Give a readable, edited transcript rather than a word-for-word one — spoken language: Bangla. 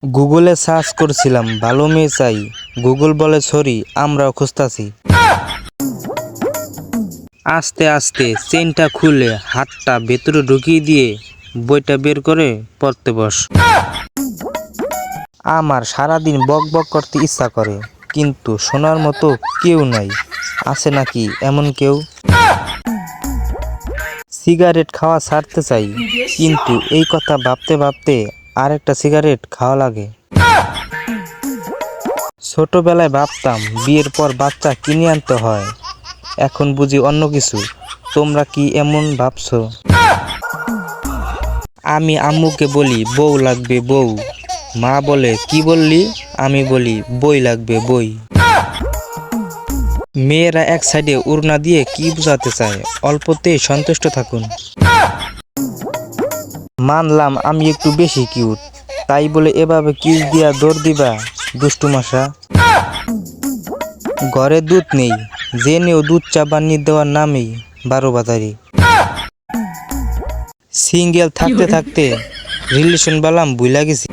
গুগলে সার্চ করছিলাম ভালো মেয়ে চাই, গুগল বলে সরি আমরাও খুঁজতাছি। আস্তে আস্তে চেনটা খুলে হাতটা ভেতরে ঢুকিয়ে দিয়ে বইটা বের করে পড়তে বস। আমার সারাদিন বক বক করতে ইচ্ছা করে, কিন্তু শোনার মতো কেউ নাই। আছে নাকি এমন কেউ? সিগারেট খাওয়া ছাড়তে চাই, কিন্তু এই কথা ভাবতে ভাবতে আরেকটা সিগারেট খাওয়া লাগে। ছোটবেলায় ভাবতাম বিয়ের পর বাচ্চা কিনে আনতে হয়, এখন বুঝি অন্য কিছু। তোমরা কি এমন ভাবছো? আমি আম্মুকে বলি বউ লাগবে বউ, মা বলে কি বললি? আমি বলি বই লাগবে বই। মেয়েরা এক সাইডে উড়না দিয়ে কি বোঝাতে চায়, অল্পতেই সন্তুষ্ট থাকুন। মানলাম আমি একটু বেশি কিউট, তাই বলে এভাবে কিস দিয়া দৌড় দিবা দুষ্টু মশা। ঘরে দুধ নেই, জেনেও দুধ চা বানিয়ে দেওয়ার নামেই 12 বাজারি। সিঙ্গেল থাকতে থাকতে রিলেশন বালাম ভুইলা গেছি।